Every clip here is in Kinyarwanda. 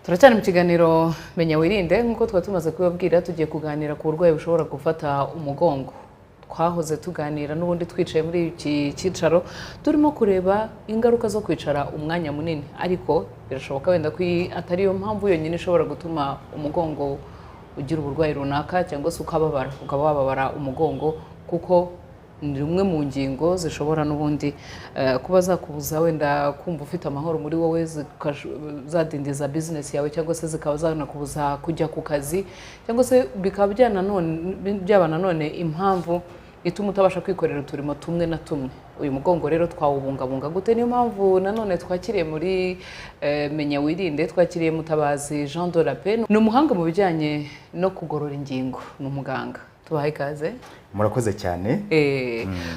Turacyari mu kiganiro menya wirinde nkuko twatumaze kubabwira tugiye kuganira ku burwayi bushobora gufata umugongo. Twahoze tuganira n'ubundi twicaye muri iki cyicaro turimo kureba ingaruka zo kwicara umwanya munini, ariko birashoboka wenda ko atari yo mpamvu yonyine ishobora gutuma umugongo ugira uburwayi runaka cyangwa se ukaba wababara umugongo, kuko ni rumwe mu ngingo zishobora n'ubundi kuba zakubuza wenda kumva ufite amahoro muri wowe, zadindiza business yawe cyangwa se zikaba zanakubuza kujya ku kazi, cyangwa se bikaba byaba nanone impamvu ituma utabasha kwikorera uturimo tumwe na tumwe. Uyu mugongo rero twawubungabunga gute? Niyo mpamvu nanone twakiriye muri menya wirinde, twakiriye Mutabazi Jean de la Paix, ni umuhanga mu bijyanye no kugorora ingingo, ni umuganga. Tubahe ikaze. Murakoze cyane.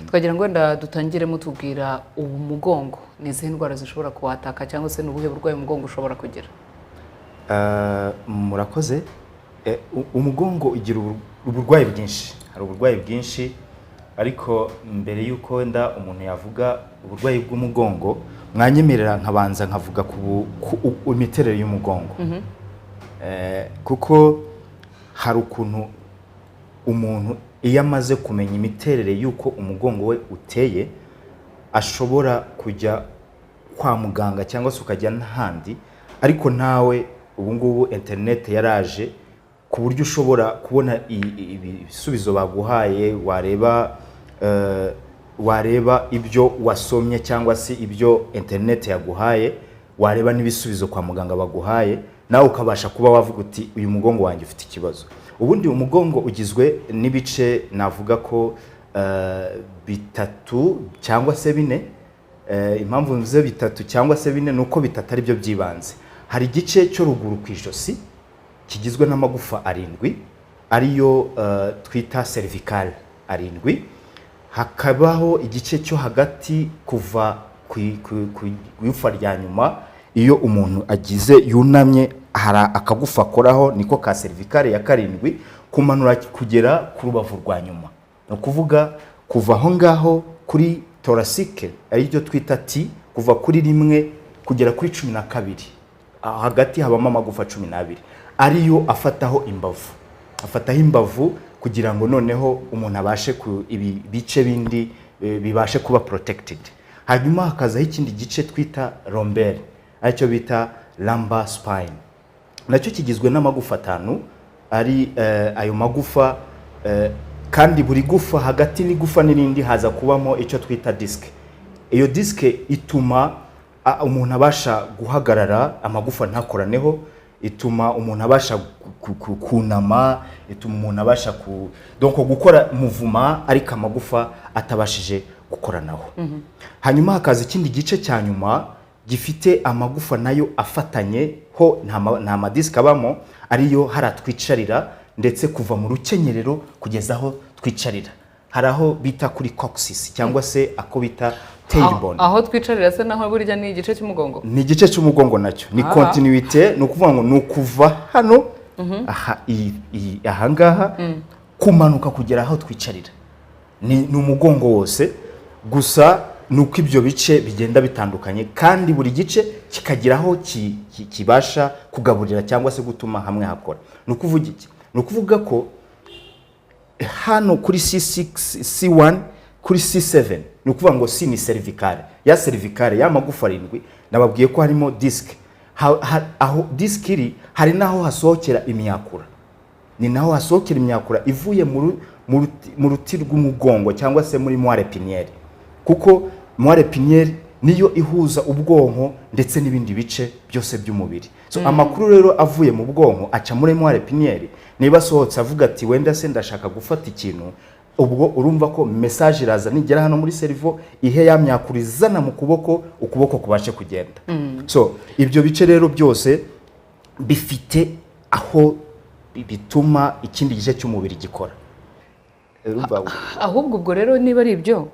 Twagira ngo wenda dutangire mutubwira ubu mugongo ni izihe ndwara zishobora kuwataka cyangwa se n'ubuhe burwayi umugongo ushobora kugira? Murakoze. Umugongo ugira uburwayi bwinshi, hari uburwayi bwinshi, ariko mbere y'uko wenda umuntu yavuga uburwayi bw'umugongo mwanyemerera nkabanza nkavuga ku imiterere y'umugongo. Kuko hari ukuntu umuntu iyo amaze kumenya imiterere y'uko umugongo we uteye ashobora kujya kwa muganga cyangwa se ukajya n'ahandi, ariko nawe ubu ngubu internet yaraje ku buryo ushobora kubona ibisubizo baguhaye, wareba ibyo wasomye cyangwa se ibyo internet yaguhaye, wareba n'ibisubizo kwa muganga baguhaye, nawe ukabasha kuba wavuga uti uyu mugongo wanjye ufite ikibazo. Ubundi umugongo ugizwe n'ibice navuga ko bitatu cyangwa se bine. Impamvu mvuze bitatu cyangwa se bine nuko bitatu ari byo byibanze. Hari igice cyo ruguru ku ijosi kigizwe n'amagufa arindwi ariyo twita cervical arindwi. Hakabaho igice cyo hagati kuva ku gufa rya nyuma, iyo umuntu agize yunamye hari akagufa akoraho, niko ka cervical ya karindwi, kumanura kugera ku rubavu rwa nyuma. No kuvuga kuva aho ngaho kuri thoracic aricyo twita T, kuva kuri rimwe kugera kuri 12. Hagati habamo amagufa 12 ariyo afataho imbavu kugira ngo noneho umuntu abashe ku ibi bice bindi bibashe kuba protected. Hanyuma hakazaho ikindi gice twita lombaire aricyo bita lumbar spine, nacyo kigizwe n'amagufa 5 ari ayo magufa, kandi buri gufa hagati n'igufa n'irindi haza kubamo icyo twita disc. Iyo disc ituma umuntu abasha guhagarara, amagufa ntakoraneho, ituma umuntu abasha kunama, ituma umuntu abasha donc gukora muvuma ariko amagufa atabashije gukoranaho. Hanyuma hakaza ikindi gice cya nyuma gifite amagufa nayo afatanye ho, nta madisk abamo, ariyo haratwicarira, ndetse kuva mu rukenyerero kugeza aho twicarira hari aho bita kuri coccyx cyangwa se ako bita tailbone. Aho twicarira se naho burya ni igice cy'umugongo? Ni igice cy'umugongo nacyo ni continuité, no kuvuga ngo nukuva hano aha ngaha kumanuka kugera aho twicarira, ni umugongo wose, gusa nuko ibyo bice bigenda bitandukanye, kandi buri gice kikagira aho kibasha kugaburira cyangwa se gutuma hamwe hakora. Nukuvuga iki? Nukuvuga ko hano kuri C6 C1 kuri C7 nukuvuga ngo C ni cervical, ya cervical ya magufa arindwi nababwiye ko harimo disc. Aho disc iri hari naho hasohokera imyakura, ni naho hasohokera imyakura ivuye mu ruti rw'umugongo cyangwa se muri moelle épinière, kuko moelle épinière niyo ihuza ubwonko ndetse n'ibindi bice byose by'umubiri. So amakuru rero avuye mu bwonko aca muri moelle épinière, niba sohotse avuga ati wenda se ndashaka gufata ikintu, ubwo urumva ko message iraza nigera hano muri cerveau ihe yamyakurizana mu ukuboko kubashe kugenda. So ibyo bice rero byose bifite aho bituma ikindi gice cy'umubiri gikora. Ahubwo ubwo rero niba ari ibyo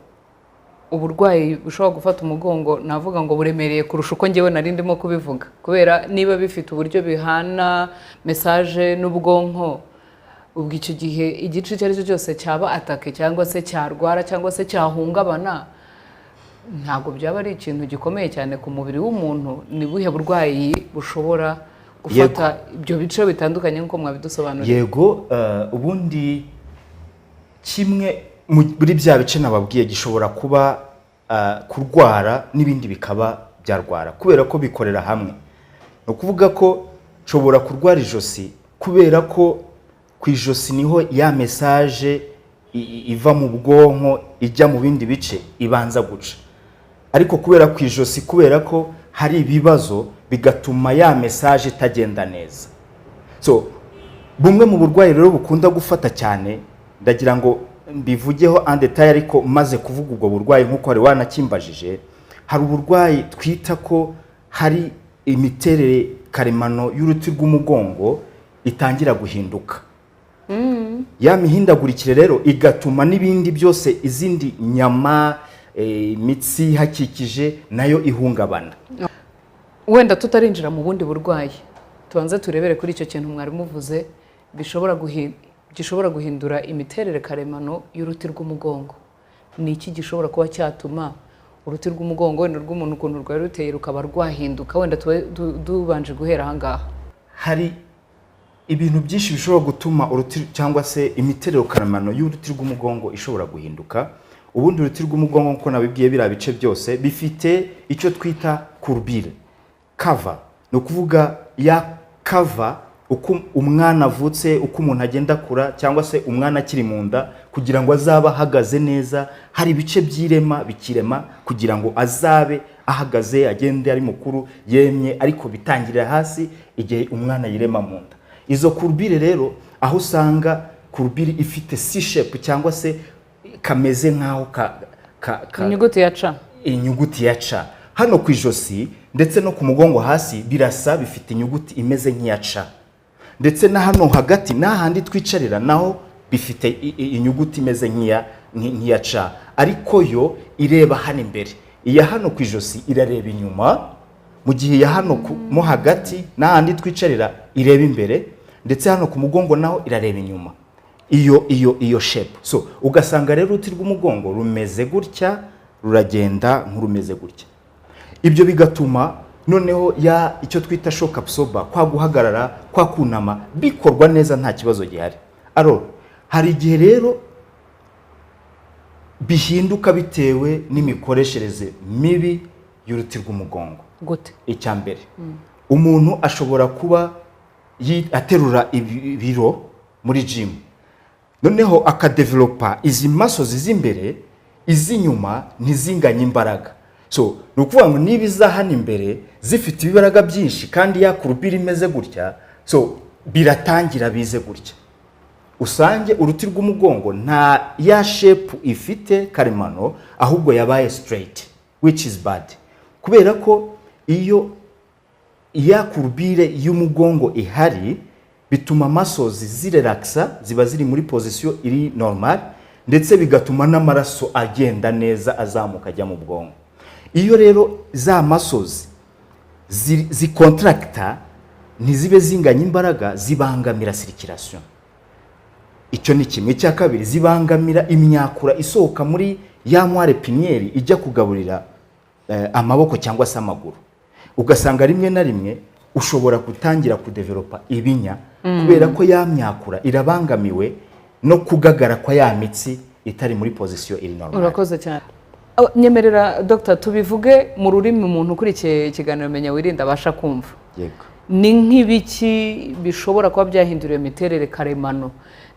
uburwayi bushobora gufata umugongo, navuga ngo buremereye kurusha uko ngewe nari ndimo kubivuga, kubera niba bifite uburyo bihana message n'ubwonko, ubwo icyo gihe igice icyo ari cyo cyose cyaba atake cyangwa se cyarwara cyangwa se cyahungabana, ntabwo byaba ari ikintu gikomeye cyane ku mubiri w'umuntu. Ni buhe burwayi bushobora gufata ibyo bice bitandukanye nk'uko mwabidusobanuriye. Yego, ubundi kimwe muri bya bice nababwiye gishobora kuba kurwara n'ibindi bikaba byarwara kubera ko bikorera hamwe. No kuvuga ko nshobora kurwara ijosi kubera ko ku ijosi niho ya message iva mu bwonko ijya mu bindi bice ibanza guca, ariko kubera ku ijosi kubera ko hari ibibazo bigatuma ya message itagenda neza. So bumwe mu burwayi rero bukunda gufata cyane, ndagira ngo mbivugeho en detail, ariko maze kuvuga ubwo burwayi nk'uko hari wanakimbajije, hari uburwayi twita ko hari imiterere karemano y'uruti rw'umugongo itangira guhinduka. Ya mihindagurikire rero igatuma n'ibindi byose, izindi nyama, imitsi hakikije nayo ihungabana. Wenda tutarinjira mu bundi burwayi, tubanze turebere kuri icyo kintu mwari muvuze gishobora guhindura imiterere karemano y'uruti rw'umugongo. Ni iki gishobora kuba cyatuma uruti rw'umugongo wenda rw'umuntu ukuntu rwari ruteye rukaba rwahinduka? Wenda dubanje guhera aha ngaha. Hari ibintu byinshi bishobora gutuma uruti cyangwa se imiterere karemano y'uruti rw'umugongo ishobora guhinduka. Ubundi uruti rw'umugongo nko nabibwiye bira bice byose bifite icyo twita courbure, cover. No kuvuga ya cover uko umwana avutse, uko umuntu agenda kura cyangwa se umwana akiri mu nda, kugira ngo azabe ahagaze neza, hari ibice by'irema bikirema kugira ngo azabe ahagaze, agende ari mukuru, yemye, ariko bitangirira hasi igihe umwana yirema mu nda. Izo courbure rero aho usanga courbure ifite C shape cyangwa se kameze nkaho inyuguti ya C. Inyuguti ya C. Hano ku ijosi ndetse no ku mugongo hasi birasa, bifite inyuguti imeze nk'iya C. Ndetse na hano hagati n'ahandi twicarira naho bifite inyuguti imeze nk'iya C, ariko yo ireba hano imbere. Iya hano ku ijosi irareba inyuma, mu gihe ya hano mo hagati n'ahandi twicarira ireba imbere, ndetse hano ku mugongo naho irareba inyuma. Iyo shape. So ugasanga rero uruti rw'umugongo rumeze gutya, ruragenda nk'urumeze gutya. Ibyo bigatuma noneho icyo twita shock absorber, kwa guhagarara, kwa kunama bikorwa neza nta kibazo gihari. Hari igihe rero bihinduka bitewe n'imikoreshereze mibi y'uruti rw'umugongo. Gute? Icya mbere, umuntu ashobora kuba aterura ibiro muri gym, noneho akadevelopa izi muscles z'imbere, iz'inyuma ntizinganye imbaraga. So ni ukuvuga ngo niba iza hano imbere zifite ibibaraga byinshi kandi ya courbure imeze gutya, so biratangira bize gutya, usange uruti rw'umugongo nta ya shape ifite karemano, ahubwo yabaye straight, which is bad. Kubera ko iyo ya courbure y'umugongo ihari, bituma muscles zirelaxa, ziba ziri muri position iri normal, ndetse bigatuma n'amaraso agenda neza azamuka ajya mu bwonko. Iyo rero za muscles zikontracta, ntizibe zinganya imbaraga, zibangamira circulation. Icyo ni kimwe. Cya kabiri, zibangamira imyakura isohoka muri ya moire piniere ijya kugaburira amaboko cyangwa se amaguru. Ugasanga rimwe na rimwe ushobora gutangira kudevelopa ibinya kubera ko ya myakura irabangamiwe no kugagara kwa ya mitsi itari muri position iri normal. Urakoze cyane. Nyemerera Dr. tubivuge mu rurimi umuntu kuri ikiganiro Menya Wirinde abasha kumva. Yego. Ni nk'ibiki bishobora kuba byahindura imiterere karemano?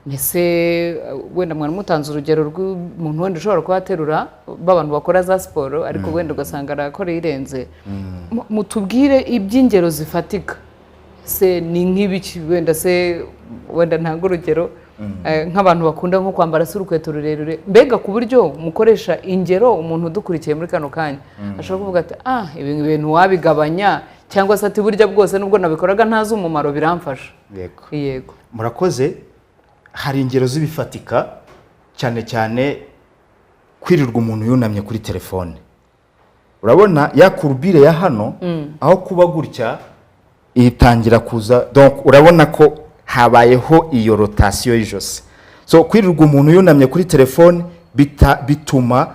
Nese wenda mwana mutanze urugero rw'umuntu wenda ushobora kuhaterura b'abantu bakora za siporo, ariko wenda ugasanga arakora irenze. Mutubwire iby'ingero zifatika. Se ni nk'ibiki wenda ntango urugero nk'abantu bakunda nko kwambara se urukweto rurerure, mbega ku buryo mukoresha ingero umuntu udukurikiye muri kano kanya ashobora kuvuga ati ibi bintu wabigabanya, cyangwa se ati burya bwose nubwo nabikoraga ntazi umumaro biramfasha. Yego. Murakoze. Hari ingero z'ibifatika, cyane cyane kwirirwa umuntu yunamye kuri telefone. Urabona ya courbure ya hano aho kuba gutya itangira kuza, donc urabona ko habayeho iyo rotation y'ijosi. So kwirirwa umuntu yunamye kuri telefone bituma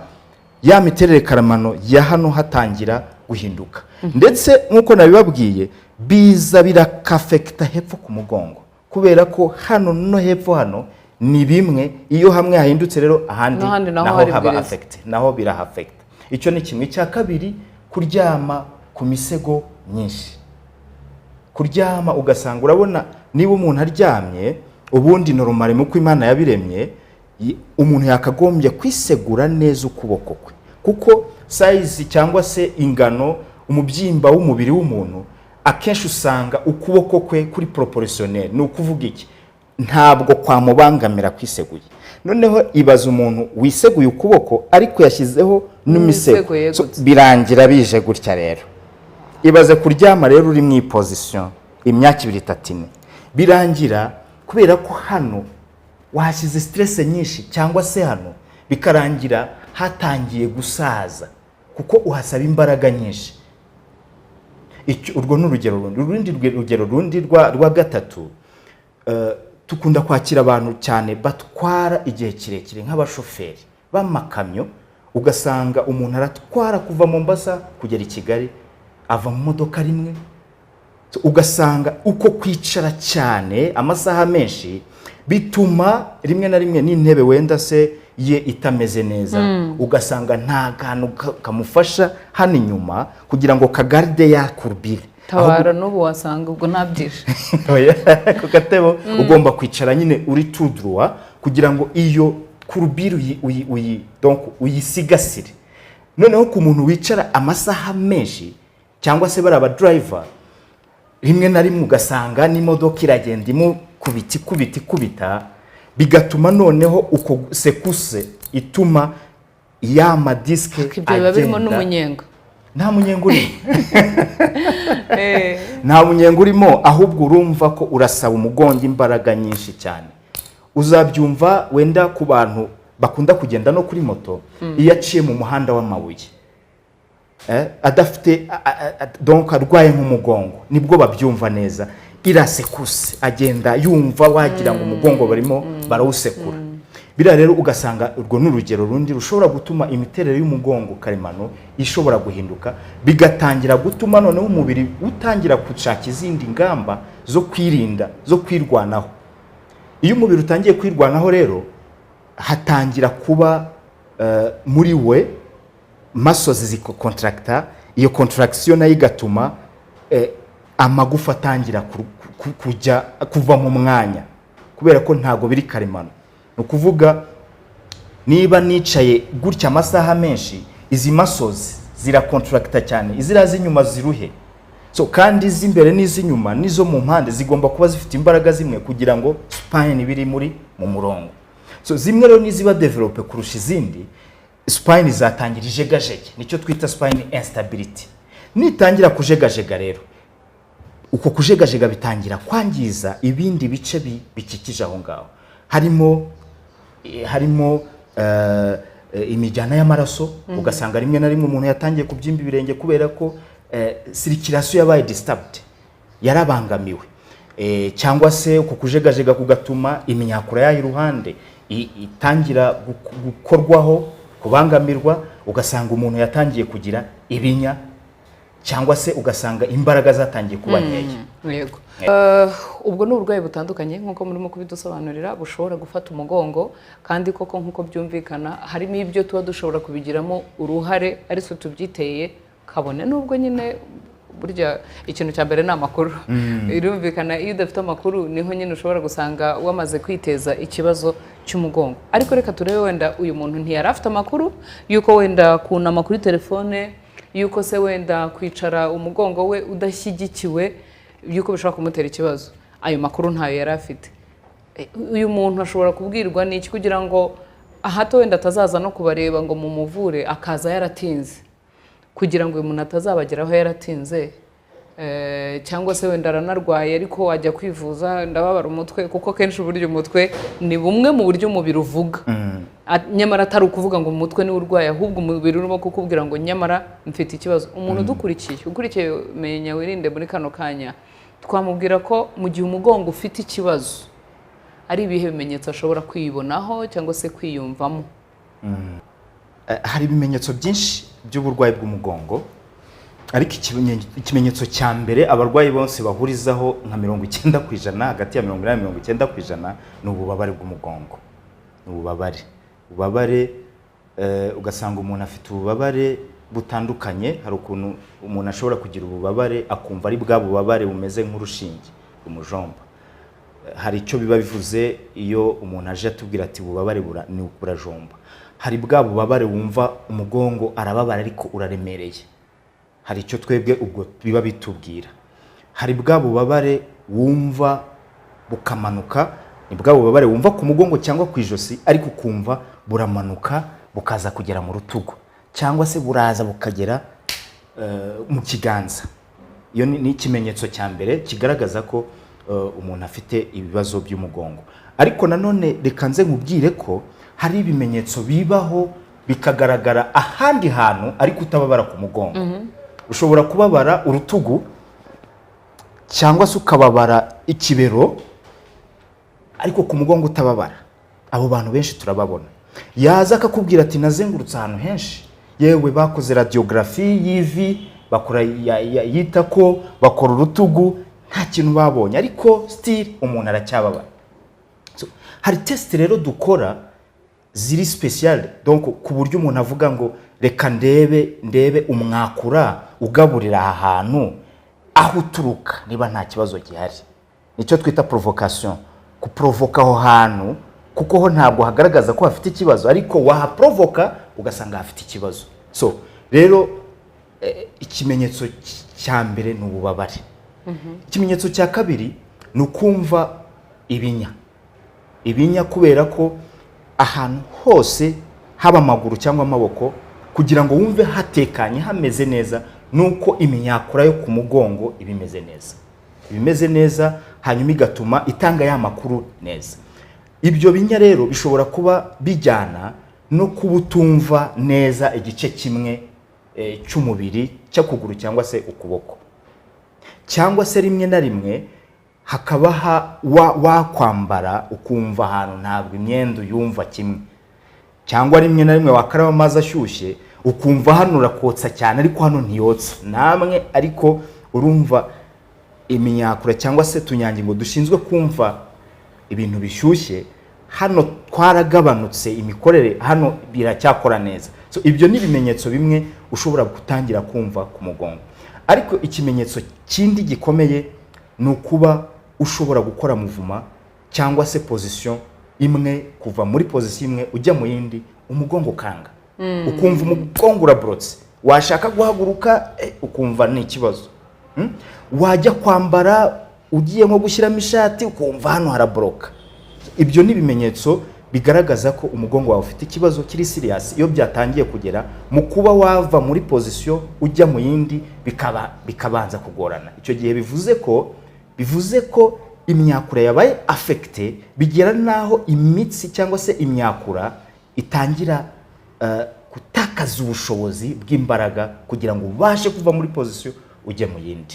ya miterere karemano ya hano hatangira guhinduka. Ndetse nkuko nabibabwiye, biza birakafekita hepfo ku mugongo, kubera ko hano no hepfo hano ni bimwe, iyo hamwe hahindutse rero ahandi naho haba affect, naho birahafekita. Icyo ni kimwe. Cya kabiri, kuryama ku misego myinshi. Kuryama ugasanga, urabona niba umuntu aryamye, ubundi normal mu Imana yabiremye, umuntu yakagombye kwisegura neza ukuboko kwe, kuko size cyangwa se ingano umubyimba w'umubiri w'umuntu akenshi usanga ukuboko kwe kuri proportionnel. Ni ukuvuga iki? Ntabwo kwamubangamira kwiseguye. Noneho ibaza umuntu wiseguye ukuboko ariko yashyizeho n'umisego, birangira bije gutya. Rero ibaze kuryama rero uri mu position imyaka 2-3 birangira kubera ko hano washyize stress nyinshi, cyangwa se hano bikarangira hatangiye gusaza kuko uhasaba imbaraga nyinshi. Urwo n'urugero rundi rwa gatatu. Tukunda kwakira abantu cyane batwara igihe kirekire nk'abashoferi b'amakamyo, ugasanga umuntu aratwara kuva Mombasa kugera i Kigali, ava mu modoka rimwe, ugasanga uko kwicara cyane amasaha menshi bituma rimwe na rimwe n'intebe wenda se ye itameze neza, ugasanga nta kantu kamufasha hano inyuma kugira ngo kagarde ya kurbire. Tabara n'ubu wasanga ubwo ntabyishe. Ku gatebo ugomba kwicara nyine uri tout droit kugira ngo iyo kurbire uyisigasire. Noneho ku muntu wicara amasaha menshi, cyangwa se bari aba driver, rimwe na rimwe ugasanga n'imodoka iragenda kubita, bigatuma noneho uko sekuse ituma ya madiske agenda. Ibyo birimo n'umunyengo. Nta munyengo urimo. Nta munyengo urimo, ahubwo urumva ko urasaba umugongo imbaraga nyinshi cyane. Uzabyumva wenda ku bantu bakunda kugenda no kuri moto, iyo aciye mu muhanda w'amabuye, adafite donc arwaye nk'umugongo, nibwo babyumva neza. Irasekuse agenda yumva wagira ngo umugongo barimo barawusekura. Bira rero ugasanga urwo n'urugero rundi rushobora gutuma imiterere y'umugongo karemano ishobora guhinduka, bigatangira gutuma noneho umubiri utangira gushaka izindi ngamba zo kwirinda, zo kwirwanaho. Iyo umubiri utangiye kwirwanaho rero, hatangira kuba muri we muscles zikocontracta. Iyo contraction nayo igatuma amagufa atangira kuva mu mwanya, kubera ko ntago biri karemano. Ukuvuga niba nicaye gutya amasaha menshi, izi muscles ziracontracta cyane, izirazi inyuma ziruhe. Kandi iz'imbere n'iz'inyuma nizo mu mpande zigomba kuba zifite imbaraga zimwe kugira ngo spine biri mu murongo. Zimwe rero niziba develop kurusha izindi, spine zatangira ijegajege, nicyo twita spine instability. Nitangira kujegajega rero, uko kujegajega bitangira kwangiza ibindi bice bikikije aho ngaho. Harimo imijyana y'amaraso, ugasanga rimwe na rimwe umuntu yatangiye kubyimba ibirenge kubera ko circulation yabaye disturbed, yarabangamiwe. Cyangwa se uko kujegajega kugatuma imyakura yaho iruhande itangira gukorwaho, kubangamirwa, ugasanga umuntu yatangiye kugira ibinya, cyangwa se ugasanga imbaraga zatangiye kuba nkeya. Yego. Ubwo ni uburwayi butandukanye nk'uko murimo kubidusobanurira bushobora gufata umugongo, kandi koko nk'uko byumvikana harimo ibyo tuba dushobora kubigiramo uruhare ari twe tubyiteye kabone. Nubwo nyine burya ikintu cya mbere ni amakuru. Irumvikana iyo udafite amakuru niho nyine ushobora gusanga wamaze kwiteza ikibazo cy'umugongo. Ariko reka turebe wenda uyu muntu ntiyari afite amakuru yuko wenda kunama kuri telefone, yuko se wenda kwicara umugongo we udashyigikiwe yuko bishobora kumutera ikibazo. Ayo makuru ntayo yari afite. Uyu muntu ashobora kubwirwa n'iki kugira ngo ahato wenda atazaza no kubareba ngo mumuvure akaza yaratinze, kugira ngo uyu muntu atazabageraho yaratinze, cyangwa se wenda aranarwaye ariko wajya kwivuza ndababara umutwe, kuko kenshi uburyo umutwe ni bumwe mu buryo umubiri uvuga. Nyamara atari ukuvuga ngo umutwe ni urwaye, ahubwo umubiri urimo kukubwira ngo nyamara mfite ikibazo. Umuntu ukurikiye Menya Wirinde muri kano kanya, twamubwira ko mu gihe umugongo ufite ikibazo ari ibihe bimenyetso ashobora kwibonaho cyangwa se kwiyumvamo. Hari ibimenyetso byinshi by'uburwayi bw'umugongo. ariko ikimenyetso cya mbere abarwayi bose bahurizaho nka 90% hagati ya 80 na 90% ni ububabare bw'umugongo. Ububabare ugasanga umuntu afite ububabare butandukanye. Hari ukuntu umuntu ashobora kugira ububabare akumva ari bwa bubabare bumeze nk'urushinge umujomba. Hari icyo biba bivuze iyo umuntu aje atubwira ati ububabare ni burajomba. Hari bwa bubabare wumva umugongo arababara ariko uraremereye, hari icyo twebwe ubwo biba bitubwira. Hari bwa bubabare wumva bukamanuka, ni bwa bubabare wumva ku mugongo cyangwa ku ijosi ariko ukumva buramanuka bukaza kugera mu rutugu cyangwa se buraza bukagera mu kiganza. Iyo ni ikimenyetso cya mbere kigaragaza ko umuntu afite ibibazo by'umugongo. Ariko nanone reka nze nkubwire ko hari ibimenyetso bibaho bikagaragara ahandi hantu ariko utababara ku mugongo. Ushobora kubabara urutugu cyangwa se ukababara ikibero ariko ku mugongo utababara. Abo bantu benshi turababona. Yaza akakubwira ati nazengurutse ahantu henshi, yewe bakoze radiography y'ivi, bakora yita ko bakora urutugu, nta kintu babonye ariko still umuntu aracyababara. So, hari test rero dukora ziri special, donc ku buryo umuntu avuga ngo reka ndebe umwakura ugaburira aha hantu aho uturuka niba nta kibazo gihari. Nicyo twita provocation, kuprovoka aho hantu kuko ho ntabwo hagaragaza ko hafite ikibazo ariko wahaprovoka ugasanga hafite ikibazo. So rero ikimenyetso cya mbere ni ububabare. Ikimenyetso cya kabiri ni ukumva ibinya kubera ko ahantu hose haba amaguru cyangwa amaboko kugira ngo wumve hatekanye hameze neza nuko imyakura yo ku mugongo ibimeze neza hanyuma igatuma itanga ya makuru neza. Ibyo binya rero bishobora kuba bijyana no kubutumva neza igice kimwe cy'umubiri cy'akuguru cyangwa se ukuboko, cyangwa se rimwe na rimwe hakaba wakwambara ukumva ahantu ntabwo imyenda yumva kimwe, cyangwa rimwe na rimwe wakaraba amazi ashyushye ukumva hano urakotsa cyane ariko hano ntiyotsa namwe, ariko urumva imyakura cyangwa se tunyangingo dushinzwe kumva ibintu bishyushye hano twaragabanutse imikorere, hano biracyakora neza. So ibyo ni ibimenyetso bimwe ushobora gutangira kumva ku mugongo. Ariko ikimenyetso kindi gikomeye ni ukuba ushobora gukora muvuma cyangwa se position imwe, kuva muri position imwe ujya mu yindi, umugongo kanga ukumva umugongo urabrotse, washaka guhaguruka ukumva ni ikibazo. Wajya kwambara ugiye nko gushyiramo ishati ukumva hano harabroka. Ibyo ni ibimenyetso bigaragaza ko umugongo wawe ufite ikibazo kiri serious. Iyo byatangiye kugera mu kuba wava muri position ujya mu yindi bikabanza kugorana, icyo gihe bivuze ko imyakura yabaye affected, bigera naho imitsi cyangwa se imyakura itangira gutakaza ubushobozi bw'imbaraga kugira ngo ubashe kuva muri position ujye mu yindi.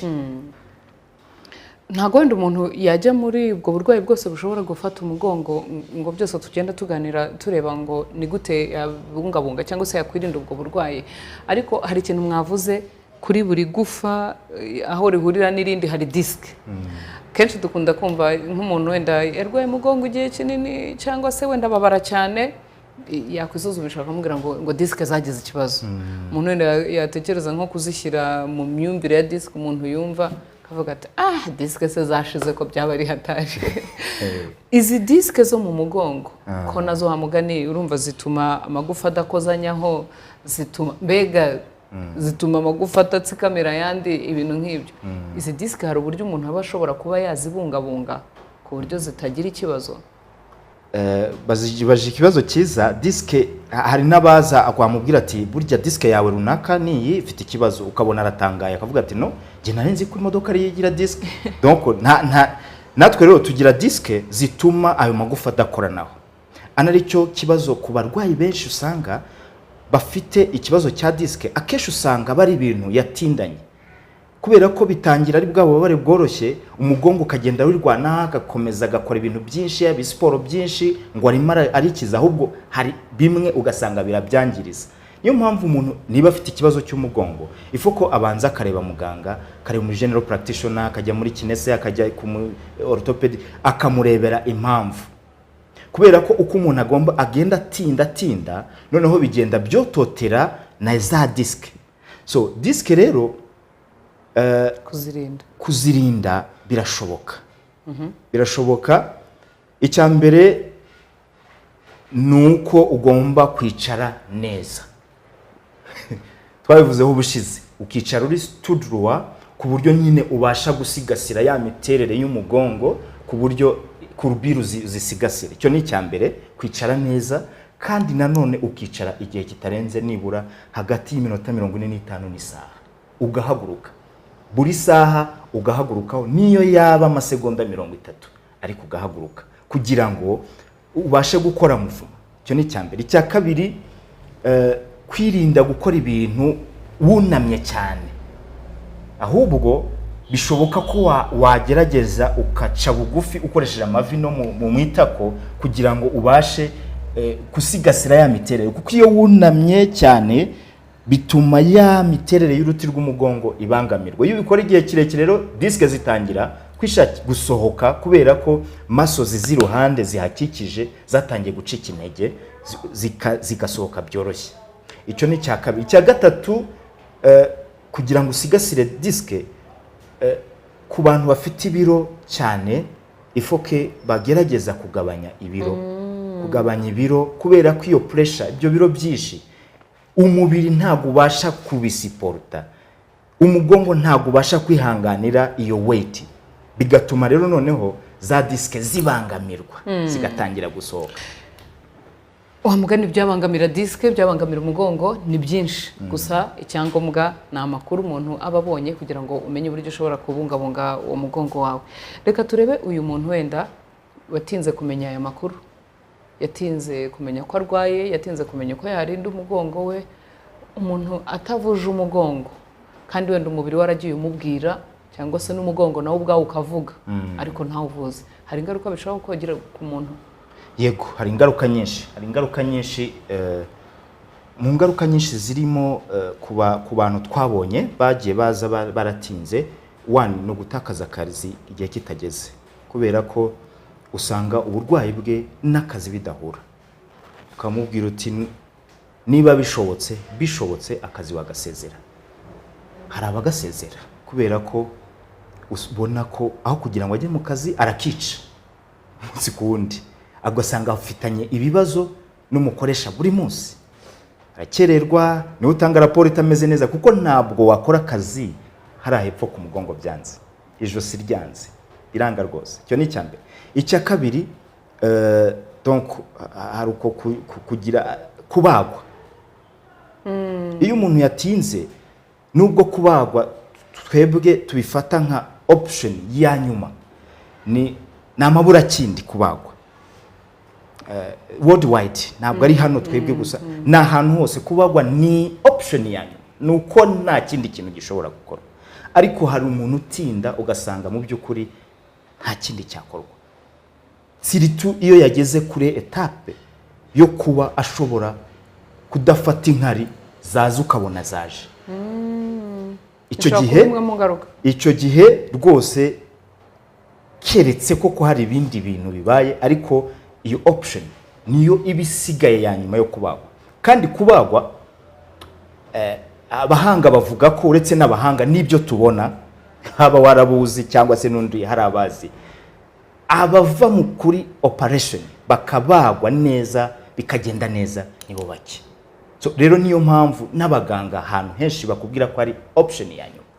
Ntago wenda umuntu yajya muri ubwo burwayi bwose bushobora gufata umugongo ngo byose tugenda tuganira tureba ngo ni gute yabungabunga cyangwa se yakwirinda ubwo burwayi, ariko hari ikintu mwavuze kuri buri gufa aho rihurira n'irindi hari disc. Kenshi dukunda kumva nk'umuntu wenda yarwaye umugongo igihe kinini cyangwa se wenda babara cyane, yakwisuzumisha bakamubwira ngo disc zagize ikibazo. Umuntu wenda yatekereza nko kuzishyira mu myumvire ya disc, umuntu yumva kavuga ati disc se zashize ko byaba ari hataje. Izi disc zo mu mugongo ko nazo hamugani urumva zituma amagufa adakozanyaho, zituma amagufa atatsikamira yandi, ibintu nk'ibyo. Izi disc hari uburyo umuntu aba ashobora kuba yazibungabunga ku buryo zitagira ikibazo? Baje ikibazo cyiza. Disc hari nabaza akwamubwira ati burya disc yawe runaka niyi ifite ikibazo, ukabona aratangaye akavuga ati no je nari nzi ko imodoka ari yigira disc. Donc natwe rero tugira disc zituma ayo magufa adakoranaho. Anaricyo kibazo ku barwayi benshi usanga bafite ikibazo cya disc, akenshi usanga bari ibintu yatindanye kubera ko bitangira ari bwabo bare bworoshye, umugongo ukagenda wirwana agakomeza agakora ibintu byinshi ya siporo byinshi ngo arimo arikiza, ahubwo hari bimwe ugasanga birabyangiriza. niyo mpamvu umuntu niba afite ikibazo cy'umugongo ifo ko abanza akareba muganga, akareba muri general practitioner, akajya muri kinese, akajya ku orthopedi, akamurebera impamvu. Kubera ko uko umuntu agenda atinda noneho bigenda byototera na za disc. So disc rero kuzirinda birashoboka. Birashoboka. Icya mbere nuko ugomba kwicara neza. Twabivuzeho ubushize, ukicara uri studroit ku buryo nyine ubasha gusigasira ya miterere y'umugongo ku buryo kurubiru zisigasira. Icyo ni icya mbere, kwicara neza, kandi nanone ukicara igihe kitarenze nibura hagati y'iminota 45 n'isaha. Ugahaguruka buri saha, ugahagurukaho niyo yaba amasegonda 30, ariko ugahaguruka kugira ngo ubashe gukora muvuma. Icyo ni icya mbere. Icya kabiri, kwirinda gukora ibintu wunamye cyane, ahubwo bishoboka ko wagerageza ukaca bugufi ukoresheje amavi no mu mwitako kugira ngo ubashe kusigasira ya miterere, kuko iyo wunamye cyane bituma ya miterere y'uruti rw'umugongo ibangamirwa. Iyo ubikora igihe kirekire rero disque zitangira kwishaka gusohoka kubera ko masozi z'iruhande zihakikije zatangiye gucika intege, zigasohoka byoroshye. Icyo ni cya kabiri. Icya gatatu, kugira ngo usigasire disque ku bantu bafite ibiro cyane, ifoke bagerageza kugabanya ibiro kubera ko iyo pressure, ibyo biro byinshi, umubiri ntago ubasha kubisiporta, umugongo ntago ubasha kwihanganira iyo weight, bigatuma rero noneho za disque zibangamirwa, zigatangira gusohoka. Mugani byabangamira disque, byabangamira umugongo ni byinshi. Gusa icyangombwa ni amakuru umuntu aba abonye kugira ngo umenye uburyo ushobora kubungabunga uwo mugongo wawe. Reka turebe uyu muntu wenda watinze kumenya aya makuru, yatinze kumenya ko arwaye, yatinze kumenya ko yarinda umugongo we. Umuntu atavuje umugongo kandi wenda umubiri waragiye umubwira, cyangwa se n'umugongo nawe ubwawe ukavuga ariko ntawuvuze, hari ingaruka bishobora kugira ku muntu? Yego, hari ingaruka nyinshi. Mu ngaruka nyinshi zirimo ku bantu twabonye bagiye baza baratinze, no gutakaza akazi igihe kitageze, kubera ko usanga uburwayi bwe n'akazi bidahura. Ukamubwira uti niba bishobotse akazi wagasezera. Hari abagasezera kubera ko ubona ko aho kugira ngo ajye mu kazi arakica umunsi ku wundi, agasanga afitanye ibibazo n'umukoresha buri munsi, arakererwa, niwe utanga raporo itameze neza kuko ntabwo wakora akazi hari ahepfo ku mugongo byanze, ijosi ryanze, biranga rwose. Icyo ni icya mbere. Icya kabiri, donc hari uko kugira kubagwa. Iyo umuntu yatinze, nubwo kubagwa twebwe tubifata nka option ya nyuma, ni amaburakindi kubagwa. Worldwide ntabwo ari hano twebwe gusa, na ahantu hose kubagwa ni option ya nyuma, nuko nta kindi kintu gishobora gukora. Ariko hari umuntu utinda ugasanga mu by'ukuri nta kindi cyakorwa, siritu iyo yageze kuri etape yo kuba ashobora kudafata inkari zaza ukabona zaje. Icyo gihe rwose keretse koko hari ibindi bintu bibaye, ariko iyo option niyo ibisigaye ya nyuma yo kubagwa. Kandi kubagwa, abahanga bavuga ko uretse n'abahanga n'ibyo tubona, haba warabuzi cyangwa se n'undi hari abazi, abava mu kuri operation bakabagwa neza bikagenda neza nibo bake. So rero niyo mpamvu n'abaganga ahantu henshi bakubwira ko ari option ya nyuma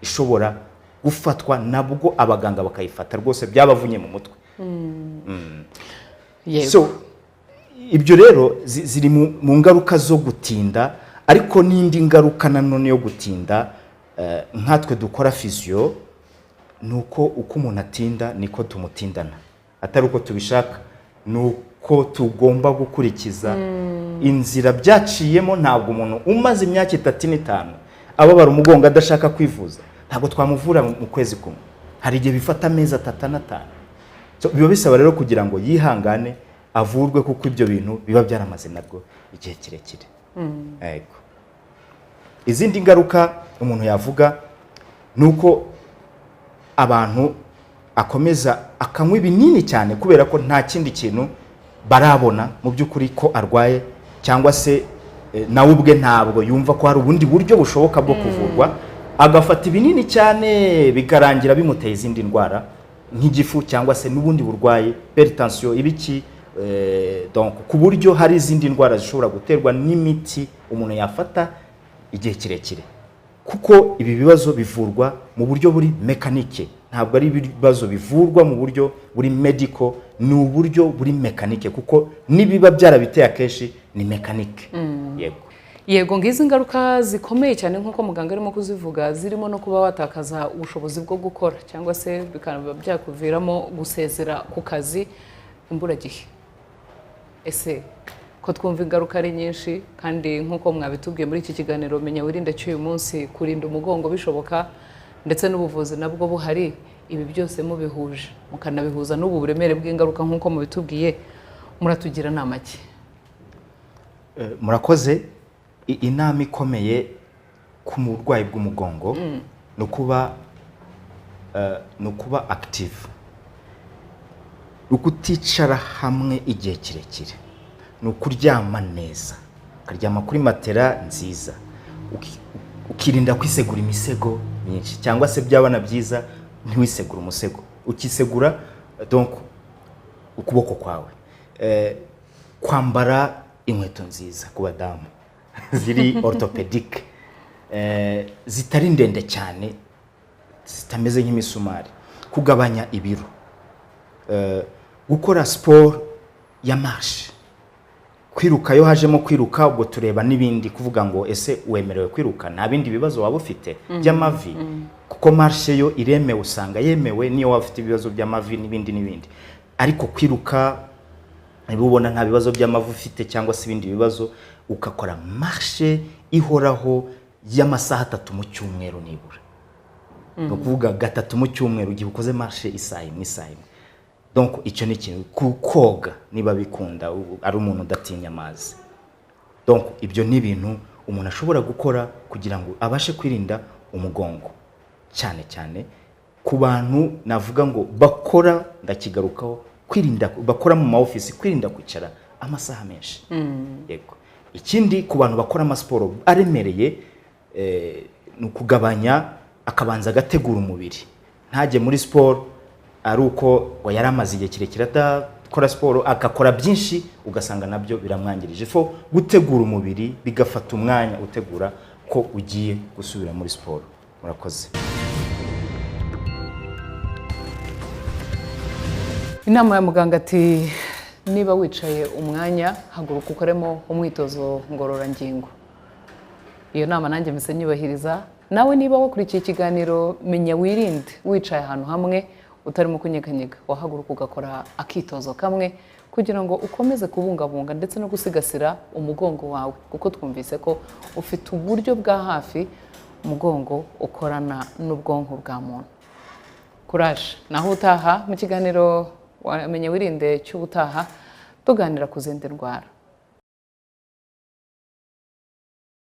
ishobora gufatwa, nabwo abaganga bakayifata rwose byabavunye mu mutwe. So ibyo rero ziri mu ngaruka zo gutinda. Ariko n'indi ngaruka nanone yo gutinda, nkatwe dukora physio, nuko uko umuntu atinda niko tumutindana, atari uko tubishaka, nuko tugomba gukurikiza inzira byaciyemo. Ntabwo umuntu umaze imyaka 35 ababara umugongo adashaka kwivuza, ntabwo twamuvura mu kwezi kumwe, hari igihe bifata amezi 3 na 5. So biba bisaba rero kugira ngo yihangane avurwe, kuko ibyo bintu biba byaramaze nabwo igihe kirekire. Yego. Izindi ngaruka umuntu yavuga ni uko abantu akomeza akanywa ibinini cyane kubera ko nta kindi kintu barabona mu by'ukuri ko arwaye, cyangwa se nawe ubwe ntabwo yumva ko hari ubundi buryo bushoboka bwo kuvurwa, agafata ibinini cyane bikarangira bimuteye izindi ndwara nk'igifu cyangwa se n'ubundi burwayi, hypertension, ibiki, donc ku buryo hari izindi ndwara zishobora guterwa n'imiti umuntu yafata igihe kirekire, kuko ibi bibazo bivurwa mu buryo buri mekanike, ntabwo ari ibibazo bivurwa mu buryo buri medical, ni uburyo buri mekanike, kuko nibiba byarabiteye akenshi ni mekanike. Yego, ngizi ingaruka zikomeye cyane nk'uko muganga arimo kuzivuga, zirimo no kuba watakaza ubushobozi bwo gukora, cyangwa se bikaba byakuviramo gusezera ku kazi imburagihe. Ese ko twumva ingaruka ari nyinshi, kandi nk'uko mwabitubwiye muri iki kiganiro Menya Wirinde cy'uyu munsi, kurinda umugongo bishoboka ndetse n'ubuvuzi nabwo buhari, ibi byose mubihuje mukanabihuza n'ubu buremere bw'ingaruka nk'uko mubitubwiye, muratugira nama ki? Murakoze. Inama ikomeye ku murwayi bw'umugongo ni ukuba active, ukuticara hamwe igihe kirekire, ni ukuryama neza, ukaryama kuri matera nziza, ukirinda kwisegura imisego myinshi, cyangwa se byabana byiza ntiwisegura umusego, ukisegura donc ukuboko kwawe, kwambara inkweto nziza ku badamu ziri orthopedic, zitari ndende cyane, zitameze nk'imisumari, kugabanya ibiro, gukora sport ya marche, kwiruka. Yo hajemo kwiruka ubwo tureba n'ibindi, kuvuga ngo ese wemerewe kwiruka, nta bindi bibazo waba ufite by'amavi, kuko marche yo iremewe, usanga yemewe niyo waba ufite ibibazo by'amavi n'ibindi, ariko kwiruka niba ubona nta bibazo by'amavi ufite cyangwa se ibindi bibazo, ukakora marche ihoraho y'amasaha 3 mu cyumweru nibura, no kuvuga 3 mu cyumweru igihe ukoze marche isaha imwe. Donc icyo ni ikintu. Koga niba bikunda, ari umuntu udatinya amazi, donc ibyo ni ibintu umuntu ashobora gukora kugira ngo abashe kwirinda umugongo, cyane cyane ku bantu navuga ngo bakora, ndakigarukaho, kwirinda bakora mu office, kwirinda kwicara amasaha menshi. Yego. Ikindi ku bantu bakora amasiporo aremereye, ni ukugabanya, akabanza agategura umubiri, ntajye muri siporo ari uko yari amaze igihe kirekire adakora siporo, agakora byinshi ugasanga nabyo biramwangirije. Fo gutegura umubiri bigafata umwanya utegura ko ugiye gusubira muri siporo. Murakoze. Inama ya muganga ati niba wicaye umwanya haguruka ukoremo umwitozo ngororangingo. Iyo nama nanjye mise nyubahiriza. Nawe niba wakurikiye ikiganiro Menya Wirinde wicaye ahantu hamwe utarimo kunyeganyega, wahaguruka ugakora akitozo kamwe kugira ngo ukomeze kubungabunga ndetse no gusigasira umugongo wawe, kuko twumvise ko ufite uburyo bwa hafi umugongo ukorana n'ubwonko bwa muntu. Courage. Naho utaha mu kiganiro Menya Wirinde cy'ubutaha tuganira ku zindi ndwara.